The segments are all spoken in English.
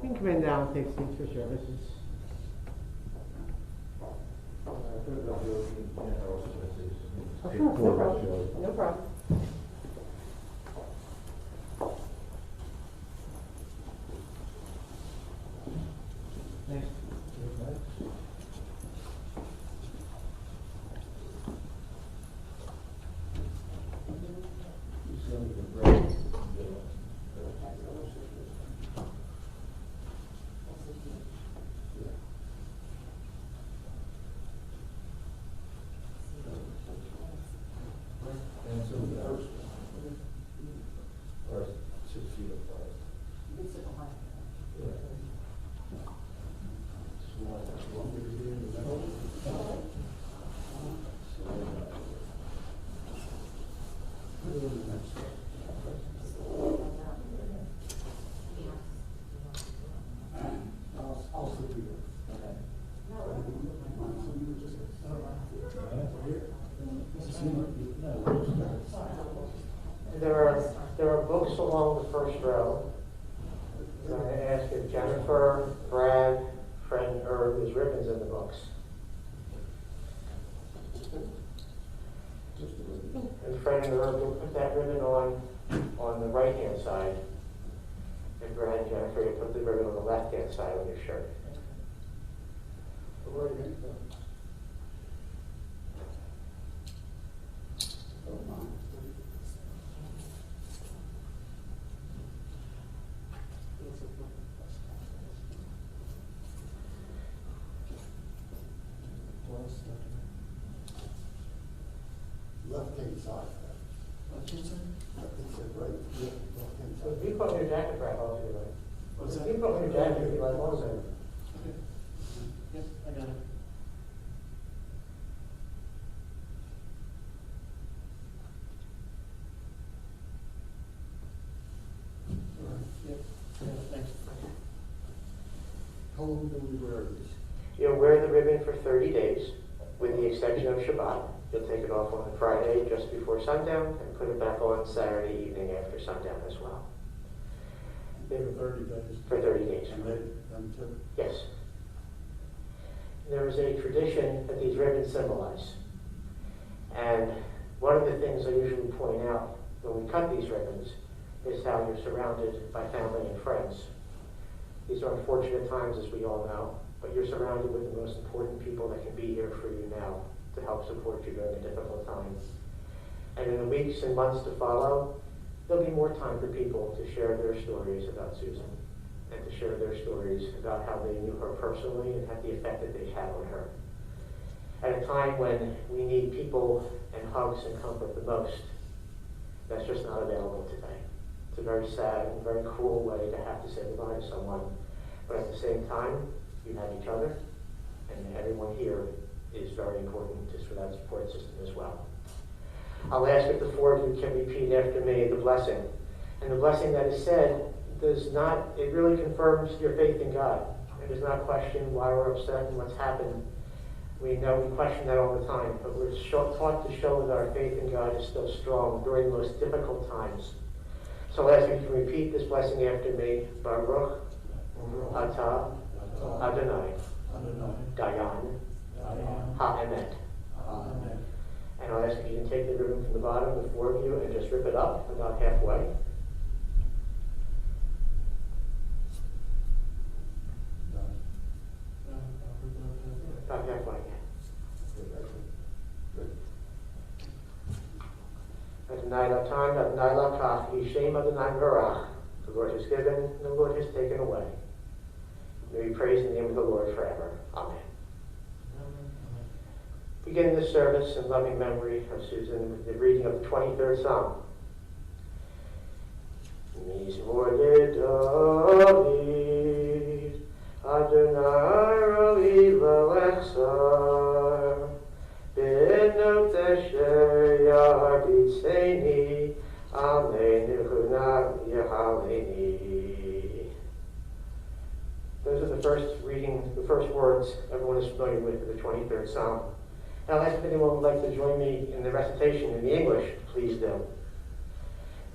You can come in now and take seats for services. Of course, no problem. No problem. Thanks. And so the first or 6 feet apart. You can sit behind Yeah. So want me to be in the middle? I'll sit here. There are books along the first row. I'm going to ask if Jennifer, Brad, Fred, and Herb, there's ribbons in the books. And Fred and Herb will put that ribbon on the right-hand side. And Brad and Jennifer, you put the ribbon on the left-hand side of your shirt. Left-hand side. Left-hand side? Left-hand side, right? Yeah, left-hand So side. you put on your jacket, Brad, also, you like. What's that? You put on your jacket if you like, also. Okay. Yep, I got it. All right. Yep, thanks. How long do we wear these? You'll wear the ribbon for 30 days, with the exception of Shabbat. You'll take it off on Friday just before sundown and put it back on Saturday evening after sundown as well. For 30 days. For 30 days. And they, them too? Yes. There is a tradition that these ribbons symbolize. And one of the things I usually point out when we cut these ribbons is how you're surrounded by family and friends. These are unfortunate times, as we all know, but you're surrounded with the most important people that can be here for you now to help support you during a difficult time. And in the weeks and months to follow, there'll be more time for people to share their stories about Susan and to share their stories about how they knew her personally and had the effect that they had on her. At a time when we need people and hugs and comfort the most, that's just not available today. It's a very sad and very cruel way to have to say goodbye to someone, but at the same time, you have each other, and everyone here is very important just for that support system as well. I'll ask if the four of you can repeat after me the blessing. And the blessing that is said does not, it really confirms your faith in God. It does not question why we're upset and what's happened. We know we question that all the time, but we're taught to show that our faith in God is still strong during the most difficult times. So I'll ask if you can repeat this blessing after me. Baruch Atah Adonai Dayan Ha'emet. And I'll ask if you can take the ribbon from the bottom, the four of you, and just rip it up about halfway. About halfway, yeah. Adonai Latan, Adonai Lakach, Yishem Adonai Barach. The Lord has given, and the Lord has taken away. May we praise the name of the Lord forever. Amen. Begin this service in loving memory of Susan with the reading of the 23rd Psalm. Mizmor David, Adonai Roli Lelechsar, Benot Esher Yarbitzeni, Aleinu Hunah Yehaleni. Those are the first words everyone is familiar with for the 23rd Psalm. Now, I'll ask if anyone would like to join me in the recitation in the English, please do.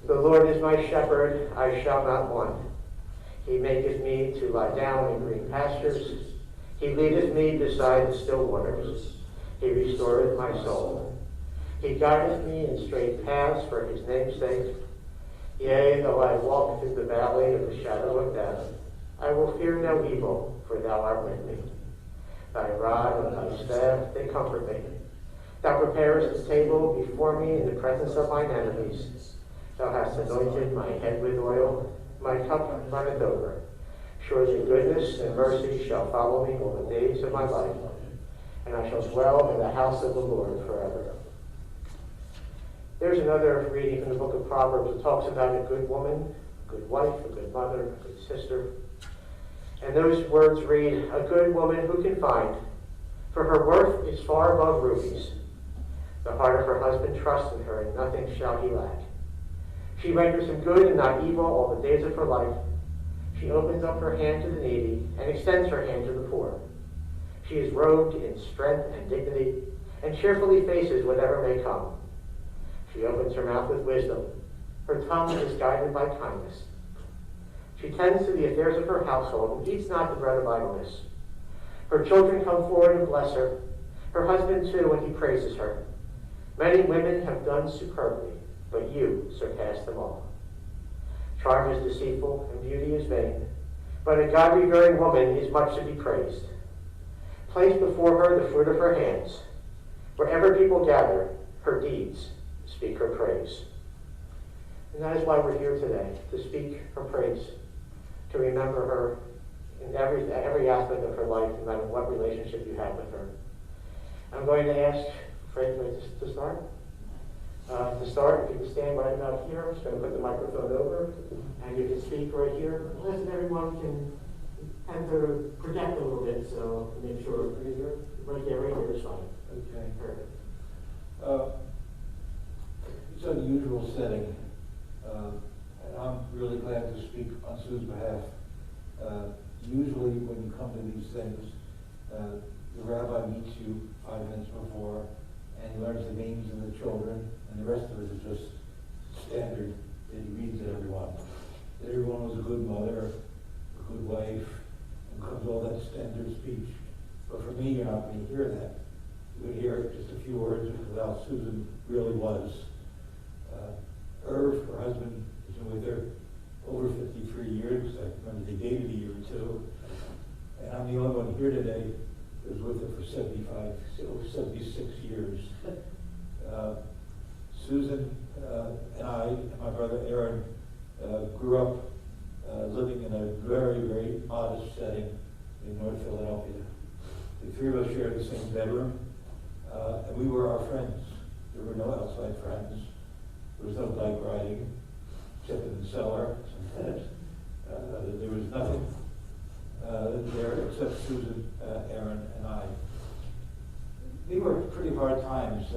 The Lord is my shepherd, I shall not want. He maketh me to lie down in green pastures. He leadeth me beside the still waters. He restoreth my soul. He guideth me in straight paths for his name's sake. Yea, though I walk through the valley of the shadow of death, I will fear no evil, for thou art with me. Thy rod and thy staff, they comfort me. Thou preparest a table before me in the presence of mine enemies. Thou hast anointed my head with oil, my cup runneth over. Surely goodness and mercy shall follow me all the days of my life, and I shall dwell in the house of the Lord forever. There's another reading from the book of Proverbs that talks about a good woman, a good wife, a good mother, a good sister. And those words read, a good woman who can find, for her worth is far above rubies. The heart of her husband trusts in her, and nothing shall he lack. She renders him good and not evil all the days of her life. She opens up her hand to the needy and extends her hand to the poor. She is robed in strength and dignity and cheerfully faces whatever may come. She opens her mouth with wisdom. Her tongue is guided by kindness. She tends to the affairs of her household and eats not the bread of idleness. Her children come forward and bless her. Her husband too, when he praises her. Many women have done superbly, but you surpass them all. Charm is deceitful and beauty is vain, but a God-revering woman is much to be praised. Place before her the fruit of her hands. Wherever people gather, her deeds speak her praise. And that is why we're here today, to speak her praise, to remember her in every aspect of her life, no matter what relationship you have with her. I'm going to ask Fred to start. If you can stand right about here, I'm just going to put the microphone over, and you can speak right here. Listen, everyone can tend to project a little bit, so make sure right here is fine. Okay. Perfect. It's an unusual setting, and I'm really glad to speak on Sue's behalf. Usually when you come to these things, the rabbi meets you 5 minutes before, and he learns the names of the children, and the rest of it is just standard that he reads to everyone. That everyone was a good mother, a good wife, and comes all that standard speech. But for me, you're not going to hear that. You're going to hear just a few words about Susan really was. Irv, her husband, has been with her over 53 years. I remember they dated a year or two. And I'm the only one here today who was with her for 76 years. Susan and I and my brother Aaron grew up living in a very, very modest setting in North Philadelphia. The three of us shared the same bedroom, and we were our friends. There were no outside friends. There was no bike riding, except in the cellar sometimes. There was nothing there except Susan, Aaron, and I. They were pretty hard times.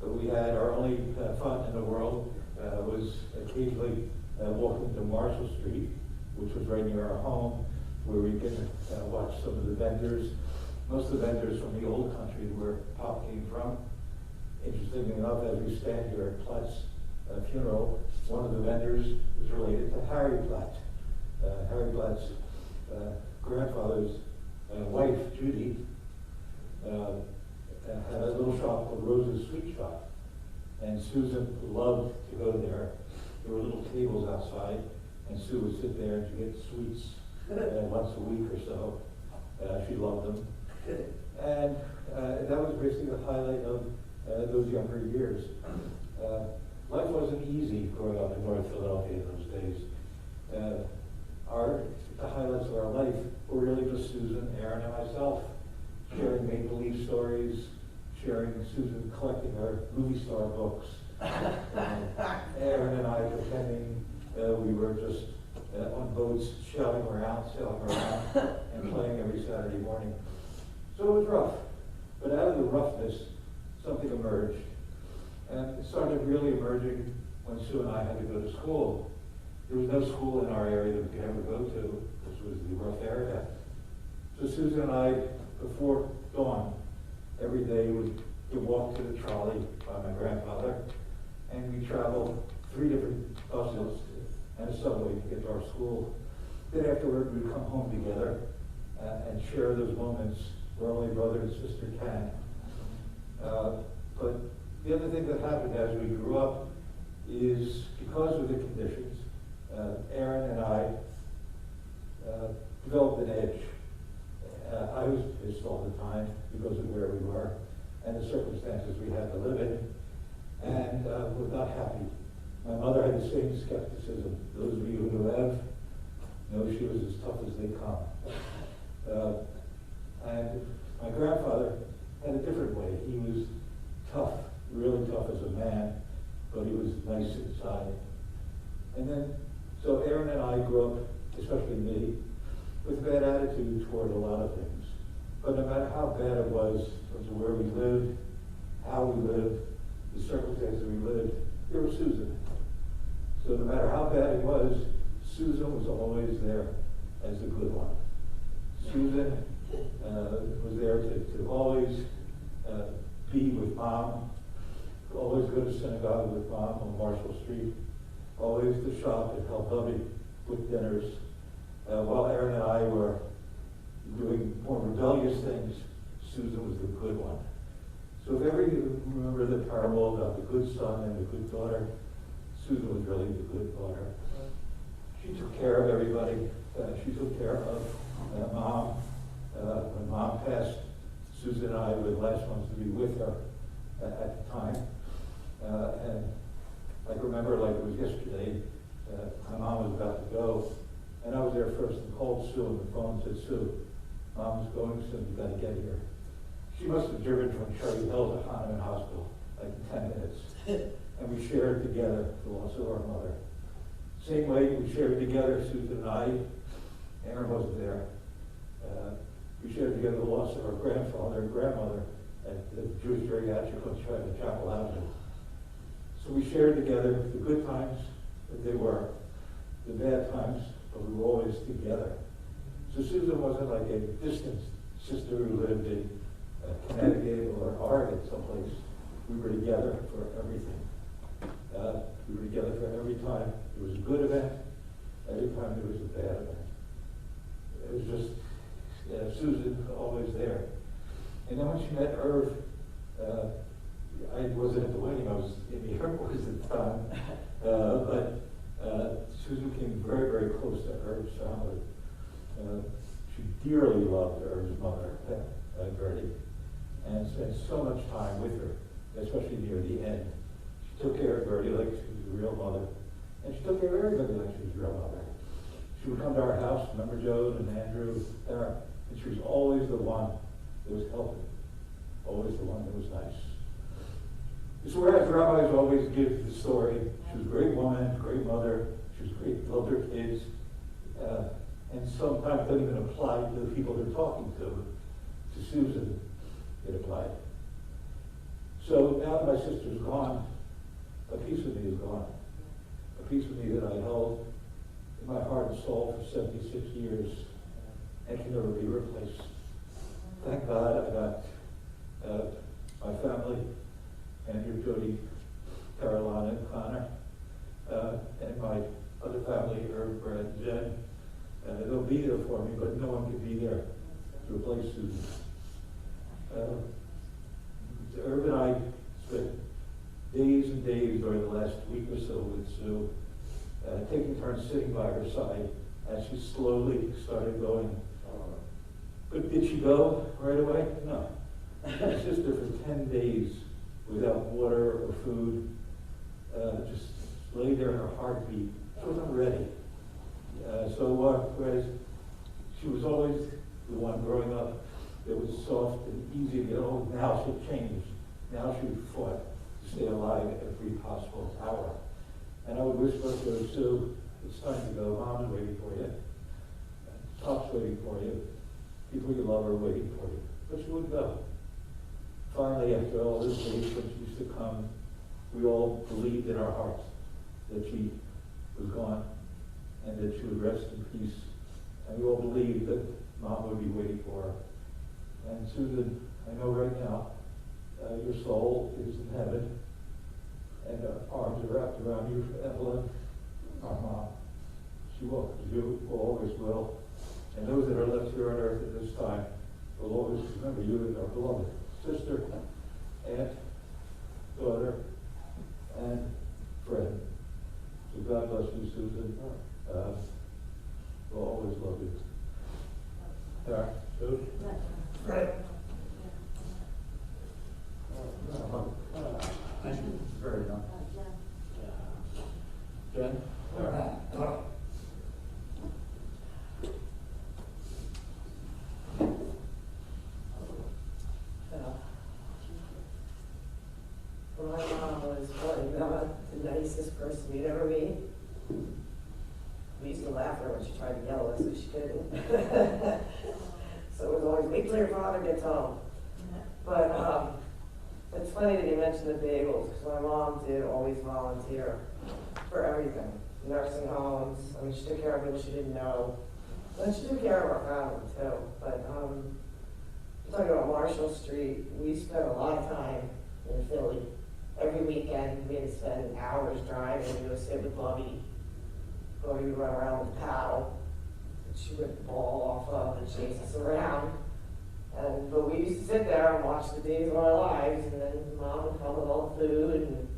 We had our only fun in the world was occasionally walking to Marshall Street, which was right near our home, where we could watch some of the vendors. Most of the vendors from the old country where Pop came from. Interestingly enough, as we stand here at Platt's funeral, one of the vendors was related to Harry Platt. Harry Platt's grandfather's wife, Judy, had a little shop called Rose's Sweet Shop. And Susan loved to go there. There were little tables outside, and Sue would sit there and she'd get sweets once a week or so. She loved them. And that was basically the highlight of those younger years. Life wasn't easy growing up in North Philadelphia in those days. The highlights of our life were really just Susan, Aaron, and myself, sharing make-believe stories, sharing Susan collecting our movie star books. Aaron and I pretending we were just on boats sailing around, and playing every Saturday morning. So it was rough. But out of the roughness, something emerged. And it started really emerging when Sue and I had to go to school. There was no school in our area that we could ever go to. This was the rough area. So Susan and I, before dawn, every day would walk to the trolley by my grandfather, and we traveled 3 different buses and a subway to get to our school. Then afterward, we'd come home together and share those moments where only brother and sister can. But the other thing that happened as we grew up is because of the conditions, Aaron and I developed an edge. I was pissed all the time because of where we were and the circumstances we had to live in, and was not happy. My mother had the same skepticism. Those of you who have know she was as tough as they come. And my grandfather had a different way. He was tough, really tough as a man, but he was nice inside. And then, so Aaron and I grew up, especially me, with a bad attitude toward a lot of things. But no matter how bad it was, in terms of where we lived, how we lived, the circumstances we lived, there was Susan. So no matter how bad it was, Susan was always there as the good one. Susan was there to always be with Mom, always go to synagogue with Mom on Marshall Street, always to shop and help Hubby with dinners. While Aaron and I were doing more rebellious things, Susan was the good one. So if ever you remember the parable about the good son and the good daughter, Susan was really the good daughter. She took care of everybody. She took care of Mom. When Mom passed, Susan and I were the last ones to be with her at the time. And I remember like it was yesterday, my mom was about to go, and I was there first and called Sue on the phone and said, Sue, Mom's going soon, you gotta get here. She must have driven from Cherry Hill to Hahnemann Hospital, like in 10 minutes. And we shared together the loss of our mother. Same way we shared together, Susan and I. Aaron wasn't there. We shared together the loss of our grandfather and grandmother at the Jewish Geriatric on Chapel Avenue. So we shared together the good times that they were, the bad times, but we were always together. So Susan wasn't like a distant sister who lived in Connecticut or Oregon someplace. We were together for everything. We were together for every time there was a good event, every time there was a bad event. It was just Susan always there. And then when she met Irv, I wasn't at the wedding, I was in the airport at the time, but Susan came very, very close to Irv's family. She dearly loved Irv's mother, Gertie, and spent so much time with her, especially near the end. She took care of Gertie like she was a real mother, and she took care of everybody like she was a real mother. She would come to our house, remember Joe and Andrew, Aaron, and she was always the one that was helping, always the one that was nice. So whereas rabbis always give the story, she was a great woman, great mother, she was great, loved her kids, and sometimes doesn't even apply to the people they're talking to. To Susan, it applied. So now that my sister's gone, a piece of me is gone. A piece of me that I held in my heart and soul for 76 years and can never be replaced. Thank God I got my family, Andrew, Jody, Carolina, and Connor, and my other family, Herb, Brad, and Jen. They'll be there for me, but no one can be there to replace Susan. Herb and I spent days and days during the last week or so with Sue, taking turns sitting by her side as she slowly started going. But did she go right away? No. My sister for 10 days without water or food, just lay there in her heartbeat. She wasn't ready. Whereas she was always the one growing up that was soft and easy to get old, now she changed. Now she fought to stay alive every possible hour. And I would whisper to her, Sue, it's time to go. Mom is waiting for you. Pop's waiting for you. People you love are waiting for you. But she wouldn't go. Finally, after all this days, when she used to come, we all believed in our hearts that she was gone and that she would rest in peace. And we all believed that Mom would be waiting for her. And Susan, I know right now, your soul is in heaven. and her arms are wrapped around you, Evelyn, our mom. She welcomes you, always will. And those that are left here on earth at this time will always remember you as our beloved sister, aunt, daughter, and friend. So God bless you, Susan. We'll always love you. Tara, Susan? Very nice. Jen? Tara? My mom was probably not the nicest person you'd ever meet. We used to laugh at her when she tried to yell at us, but she couldn't. So it was always, wait till your father gets home. But it's funny that you mentioned the bagels, because my mom did always volunteer for everything. Nursing homes, I mean, she took care of people she didn't know. And she took care of our family too. But talking about Marshall Street, we spent a lot of time in Philly. Every weekend, we had to spend hours driving to go sit with Bobby. Bobby would run around with the paddle. And she would ball off of and chase us around. But we used to sit there and watch the days of our lives, and then Mom would come with all the food and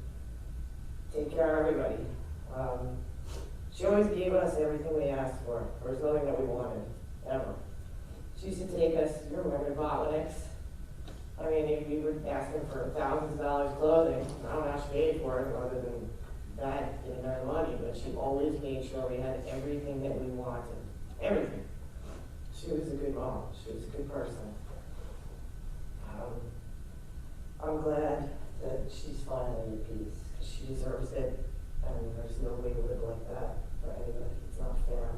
take care of everybody. She always gave us everything we asked for. There was nothing that we wanted, ever. She used to take us, you remember Botlinnick's? I mean, if we were asking for thousands of dollars clothing, I don't know how she paid for it, other than that, didn't earn money, but she always made sure we had everything that we wanted. Everything. She was a good mom. She was a good person. I'm glad that she's finally at peace. She deserves it, and there's no way to live like that for anybody. It's not fair.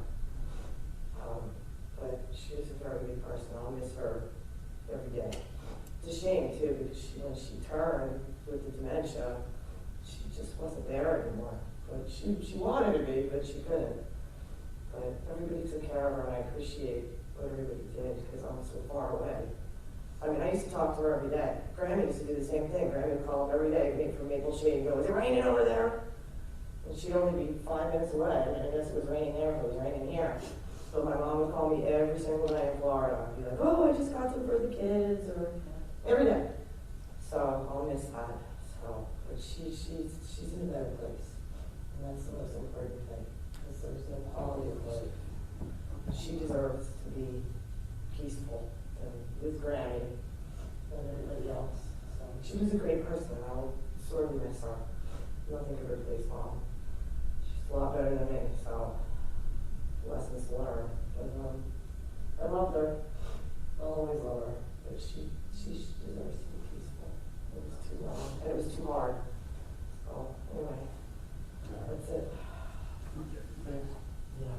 But she was a very good person. I'll miss her every day. It's a shame too, because when she turned with the dementia, she just wasn't there anymore. But she wanted to be, but she couldn't. But everybody took care of her, and I appreciate what everybody did, because I'm so far away. I mean, I used to talk to her every day. Grammy used to do the same thing. Grammy would call up every day, wait for Maple Shade, and go, is it raining over there? And she'd only be 5 minutes away. I mean, I guess it was raining there if it was raining here. But my mom would call me every single night in Florida. I'd be like, oh, I just got some for the kids, or every day. So I'll miss that. So, but she's in a better place. And that's the most important thing, because there's no quality of life. She deserves to be peaceful and with Grammy and everybody else. So she was a great person, and I'll sorely miss her. Nothing could replace Mom. She's a lot better than me, so lessons learned. But I loved her. I'll always love her. But she deserves to be peaceful. It was too long, and it was too hard. So anyway, that's it. Thanks. Yeah.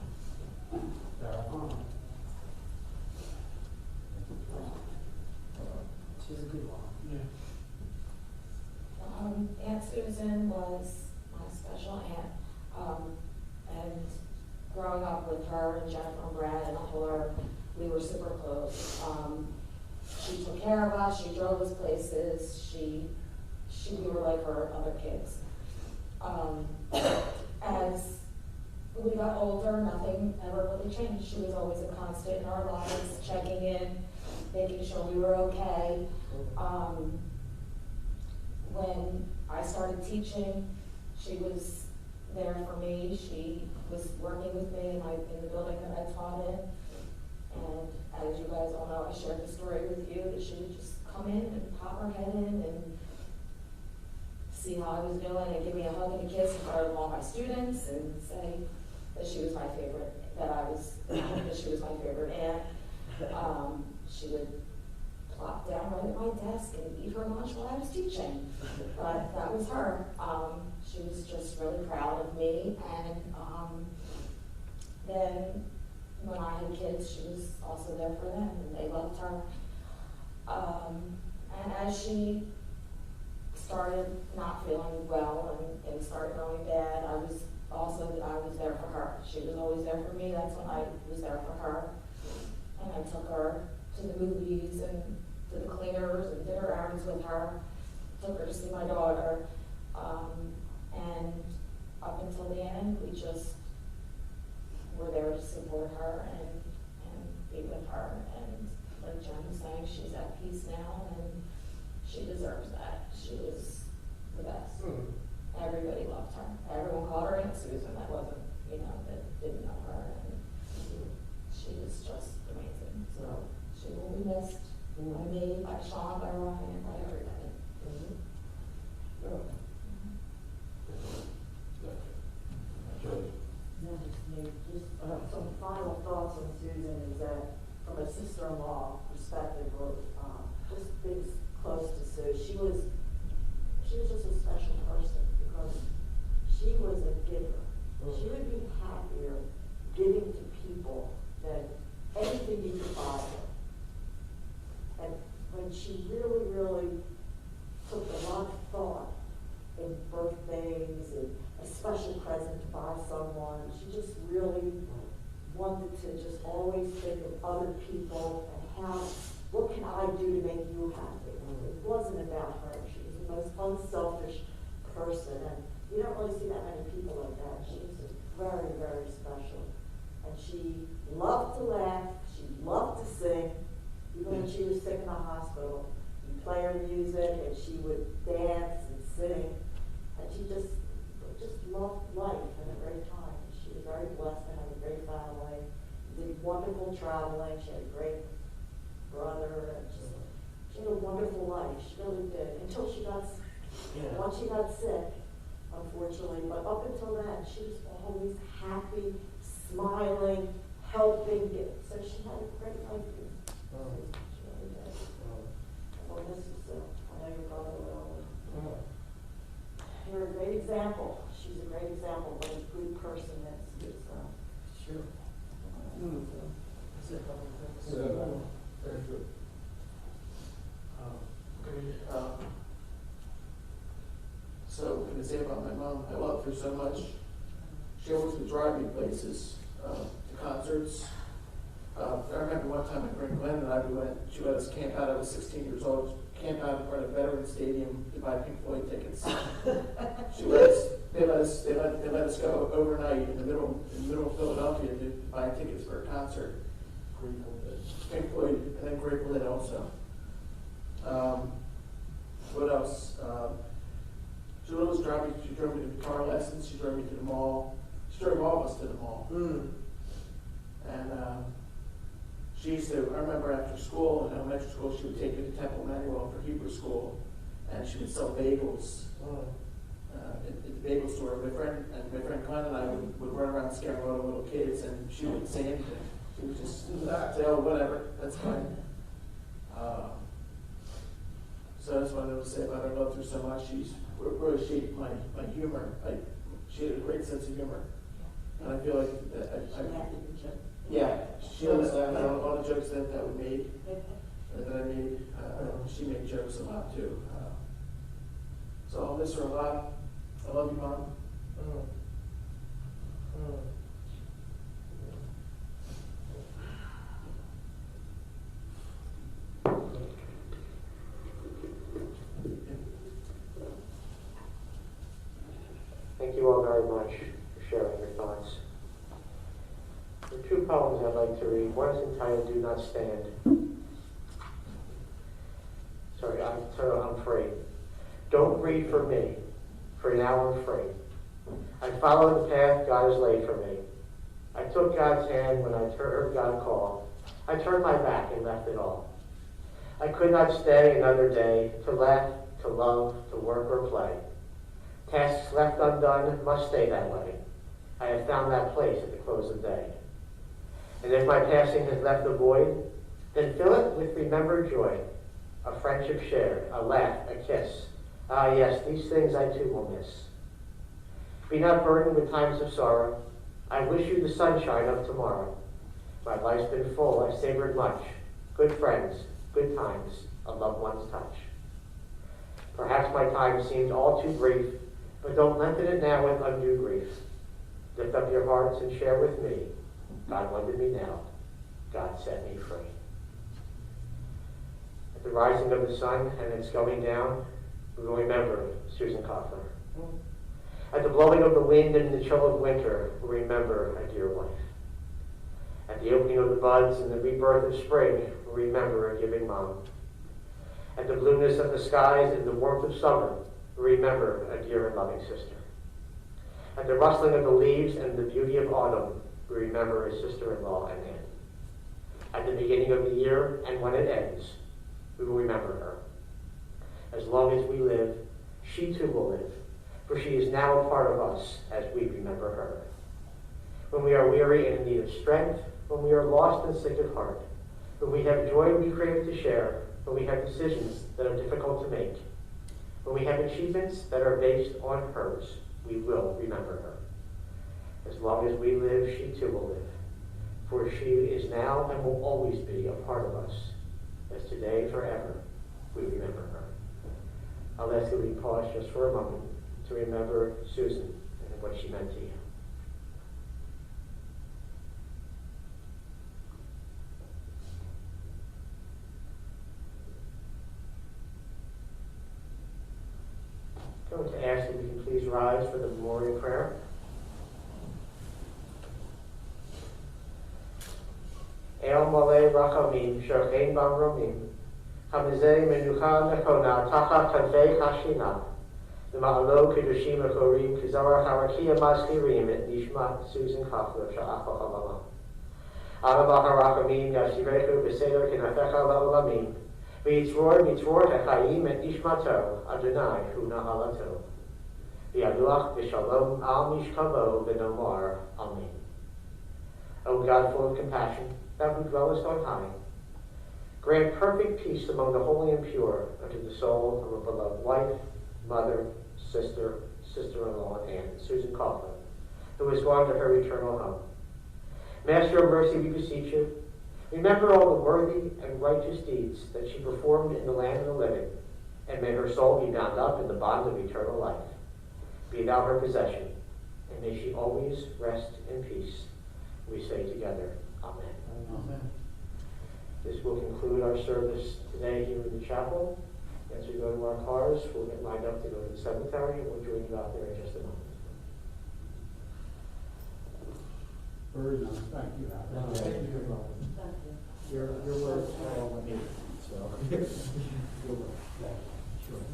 She's a good mom. Yeah. Aunt Susan was my special aunt, and growing up with her and Jennifer and Brad and Uncle Herb, we were super close. She took care of us, she drove us places, we were like her other kids. As we got older, nothing ever really changed. She was always a constant in our lives, checking in, making sure we were okay. When I started teaching, she was there for me. She was working with me in the building that I taught in. And as you guys all know, I shared the story with you that she would just come in and pop her head in and see how I was doing and give me a hug and a kiss in front of all my students and say that she was my favorite, that she was my favorite aunt. She would plop down right at my desk and eat her lunch while I was teaching. But that was her. She was just really proud of me. And then when I had kids, she was also there for them, and they loved her. And as she started not feeling well and things started going bad, I was there for her. She was always there for me. That's when I was there for her. And I took her to the movies and to the cleaners and did her errands with her. Took her to see my daughter. And up until the end, we just were there to support her and be with her. And like Jen was saying, she's at peace now, and she deserves that. She was the best. Everybody loved her. Everyone called her Aunt Susan. That wasn't, that didn't know her. And she was just amazing. So she will be missed by me, by Sean, by Ryan, and by everybody. Some final thoughts on Susan is that from a sister-in-law perspective, or just being close to Sue, she was just a special person because she was a giver. She would be happier giving to people than anything you could buy her. And when she really, really took a lot of thought in birthdays and a special present to buy someone, she just really wanted to just always think of other people and what can I do to make you happy? It wasn't about her. She was the most unselfish person, and you don't really see that many people like that. She was very, very special. And she loved to laugh, she loved to sing. Even when she was sick in the hospital, you'd play her music and she would dance and sing. And she just loved life and a great time. She was very blessed to have a great family. Did wonderful traveling. She had a great brother. And she had a wonderful life. She really did. Until she got sick. Once she got sick, unfortunately. But up until then, she was always happy, smiling, helping. So she had a great life. She really did. Well, this is, I know your brother will. You're a great example. She's a great example of what a good person is. Sure. That's it. Very good. So, what can I say about my mom? I loved her so much. She always would drive me places, to concerts. I remember one time my friend Glenn and I, she let us camp out. I was 16 years old. Camp out in front of Veterans Stadium to buy Pink Floyd tickets. They let us go overnight in the middle of Philadelphia to buy tickets for a concert. Pink Floyd, and then Grateful Dead also. What else? She would always drive me. She drove me to guitar lessons. She drove me to the mall. She drove all of us to the mall. And she used to, I remember after school, in elementary school, she would take me to Temple Manuel for Hebrew school, and she would sell bagels at the bagel store. My friend Glenn and I would run around scaring all the little kids, and she wouldn't say anything. She would just say, "Oh, whatever, that's fine." So that's what I wanted to say about her. I loved her so much. She's really shaped my humor. She had a great sense of humor, and I feel like yeah, she understood all the jokes that we made, that I made. She made jokes a lot too. So I'll miss her a lot. I love you, Mom. Thank you all very much for sharing your thoughts. There are two poems I'd like to read. One is entitled "Do Not Stand." Sorry, I'm free. Don't grieve for me, for now I'm free. I followed the path God has laid for me. I took God's hand when I heard God call. I turned my back and left it all. I could not stay another day to laugh, to love, to work or play. Tasks left undone must stay that way. I have found that place at the close of day. And if my passing has left a void, then fill it with remembered joy, a friendship shared, a laugh, a kiss. Ah, yes, these things I too will miss. Be not burdened with times of sorrow. I wish you the sunshine of tomorrow. My life's been full, I savored much. Good friends, good times, a loved one's touch. Perhaps my time seemed all too brief, but don't lengthen it now with undue grief. Lift up your hearts and share with me. God wanted me now. God set me free. At the rising of the sun and its going down, we will remember Susan Koffler. At the blowing of the wind and the chill of winter, we remember a dear wife. At the opening of the buds and the rebirth of spring, we remember a giving mom. At the blueness of the skies and the warmth of summer, we remember a dear and loving sister. At the rustling of the leaves and the beauty of autumn, we remember a sister-in-law and aunt. At the beginning of the year and when it ends, we will remember her. As long as we live, she too will live, for she is now a part of us as we remember her. When we are weary and in need of strength, when we are lost and sick at heart, when we have joy we crave to share, when we have decisions that are difficult to make, when we have achievements that are based on hers, we will remember her. As long as we live, she too will live, for she is now and will always be a part of us, as today, forever, we remember her. I'll ask you to pause just for a moment to remember Susan and what she meant to you. I'm going to ask if we can please rise for the memorial prayer. El Mole Rachamim, Shorchein Bam Romim, Hamizeh Menucha Nekona, Tacha Kadvei Hashina, the Ma'alo Kedushim Achorim, Kizara Harakia Maskirim, et Nishmat Susan Koffler, Sha'afa Halama. Alabach Rachamim, Yashivechu, Beseder Kinafecha La'olamim, Mitzvor Hachayim et Nishmato, Adonai Hu Nahalato. V'yaduach v'shalom al mishkavo v'nomar. Amen. O God, full of compassion, thou who dwellest on high, grant perfect peace among the holy and pure unto the soul of a beloved wife, mother, sister, sister-in-law, and aunt, Susan Koffler, who has gone to her eternal home. Master of mercy, we beseech you, remember all the worthy and righteous deeds that she performed in the land of the living, and may her soul be bound up in the bond of eternal life. Be thou her possession, and may she always rest in peace. We say together, Amen. Amen. This will conclude our service today here in the chapel. As we go to our cars, we'll get lined up to go to the cemetery, and we'll join you out there in just a moment. Very nice, thank you. Thank you. Your words are all I need, so. Your words, yeah, sure.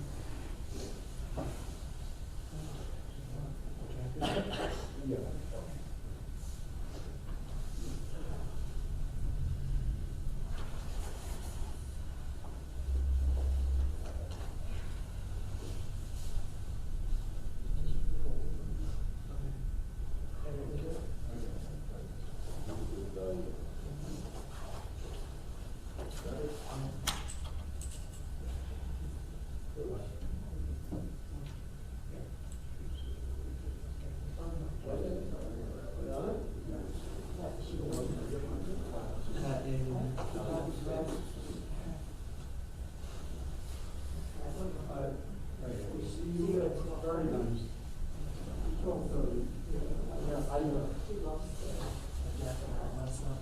Yeah. Very nice. 12:30. Yeah, I know. She loves it. Myself.